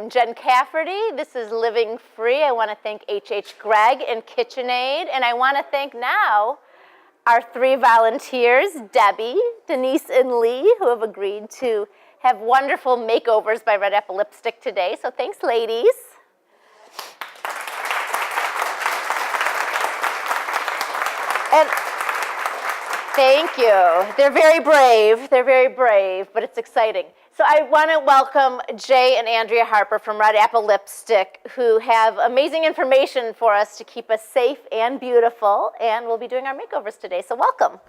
I'm Jen Cafferty. This is Living Free. I want to thank H.H. Gregg and KitchenAid, and I want to thank now our 3 volunteers, Debbie, Denise, and Lee, who have agreed to have wonderful makeovers by RedApple Lipstick today. So thanks, ladies. And thank you. They're very brave. They're very brave, but it's exciting. So I want to welcome Jay and Andrea Harper from RedApple Lipstick, who have amazing information for us to keep us safe and beautiful, and we'll be doing our makeovers today. So welcome.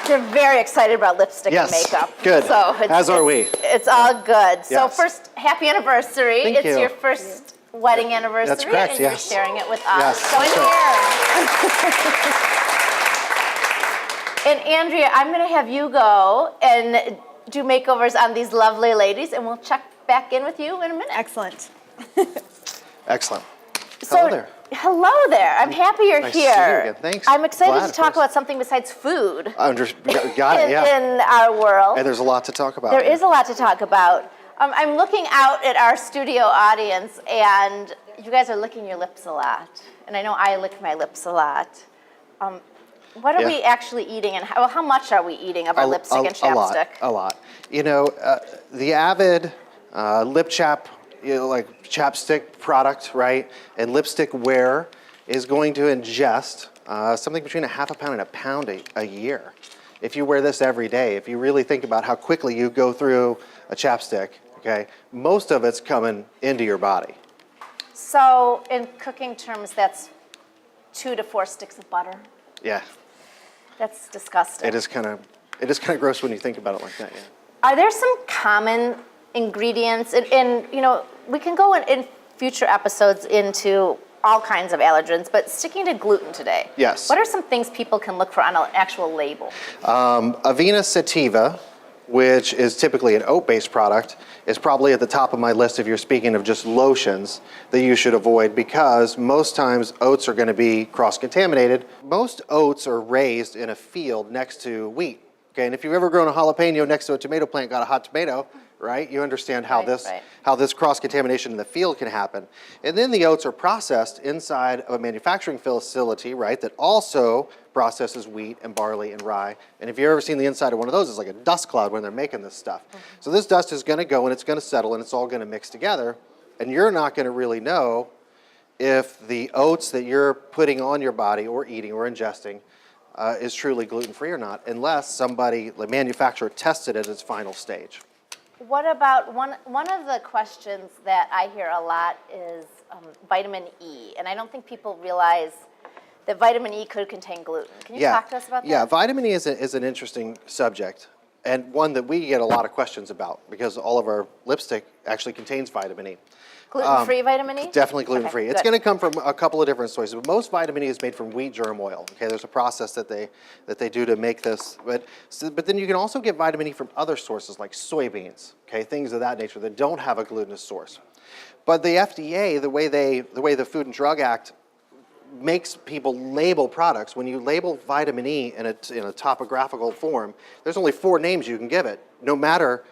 They're very excited about lipstick and makeup. Good. So as are we. It's all good. Yes. So first, happy anniversary. Thank you. Your first wedding anniversary. That's correct, and yes. You're sharing it with us. Yes, So that's And Andrea, I'm going to have you go and do makeovers on these lovely ladies, and we'll check back in with you in a minute. Excellent. Excellent. So, hello there. Hello there. I'm happy you're Nice here. to see you again. Thanks. I'm excited Glad, to talk about something besides food. Got it, yeah. In our world. And there's a lot to talk about. There is a lot to talk about. I'm looking out at our studio audience, and you guys are licking your lips a lot. And I know I lick my lips a lot. What are we actually eating, and how much are we eating of our lipstick and chapstick? A lot. You know, the avid lip chap, like chapstick product, right, and lipstick wearer is going to ingest something between 1/2 pound and 1 pound a year. If you wear this every day, if you really think about how quickly you go through a chapstick, okay, most of it's coming into your body. So in cooking terms, that's 2 to 4 sticks of butter. Yeah. That's disgusting. It is kind of gross when you think about it like that, yeah. Are there some common ingredients? And you know, we can go in future episodes into all kinds of allergens, but sticking to gluten today. Yes. What are some things people can look for on an actual label? Avena sativa, which is typically an oat-based product, is probably at the top of my list if you're speaking of just lotions that you should avoid, because most times oats are going to be cross-contaminated. Most oats are raised in a field next to wheat. Okay, and if you've ever grown a jalapeno next to a tomato plant, got a hot tomato, right? You understand how this cross-contamination in the field can happen. And then the oats are processed inside of a manufacturing facility, right, that also processes wheat and barley and rye. And if you've ever seen the inside of one of those, it's like a dust cloud when they're making this stuff. So this dust is going to go and it's going to settle and it's all going to mix together. And you're not going to really know if the oats that you're putting on your body or eating or ingesting is truly gluten-free or not, unless somebody, the manufacturer, tested it at its final stage. What about one of the questions that I hear a lot is vitamin E, and I don't think people realize that vitamin E could contain gluten. Can you talk to us about that? Yeah, vitamin E is an interesting subject, and one that we get a lot of questions about, because all of our lipstick actually contains vitamin E. Gluten-free vitamin E? Definitely gluten-free. Okay, it's going to come from a couple of different sources, but most vitamin E is made from wheat germ oil. Okay, there's a process that they do to make this, but then you can also get vitamin E from other sources like soybeans. Okay, things of that nature that don't have a glutinous source. But the FDA, the way the Food and Drug Act makes people label products, when you label vitamin E in a topographical form, there's only 4 names you can give it, no matter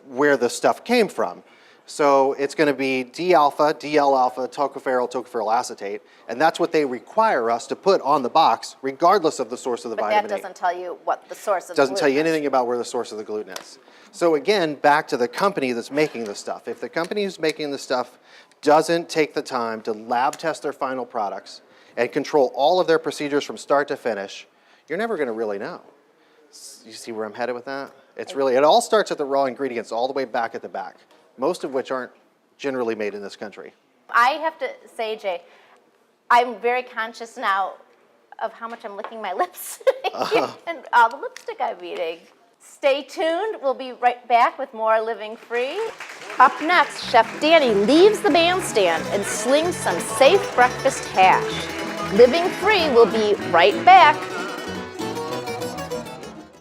where the stuff came from. So it's going to be D-alpha, DL-alpha, tocopherol acetate, and that's what they require us to put on the box, regardless of the source of the vitamin E. But that doesn't tell you what the source of the gluten is. Doesn't tell you anything about where the source of the gluten is. So again, back to the company that's making the stuff. If the company who's making the stuff doesn't take the time to lab test their final products and control all of their procedures from start to finish, you're never going to really know. You see where I'm headed with that? It all starts at the raw ingredients all the way back at the back, most of which aren't generally made in this country. I have to say, Jay, I'm very conscious now of how much I'm licking my lips and all the lipstick I'm eating. Stay tuned. We'll be right back with more Living Free. Up next, Chef Danny leaves the bandstand and slings some safe breakfast hash. Living Free will be right back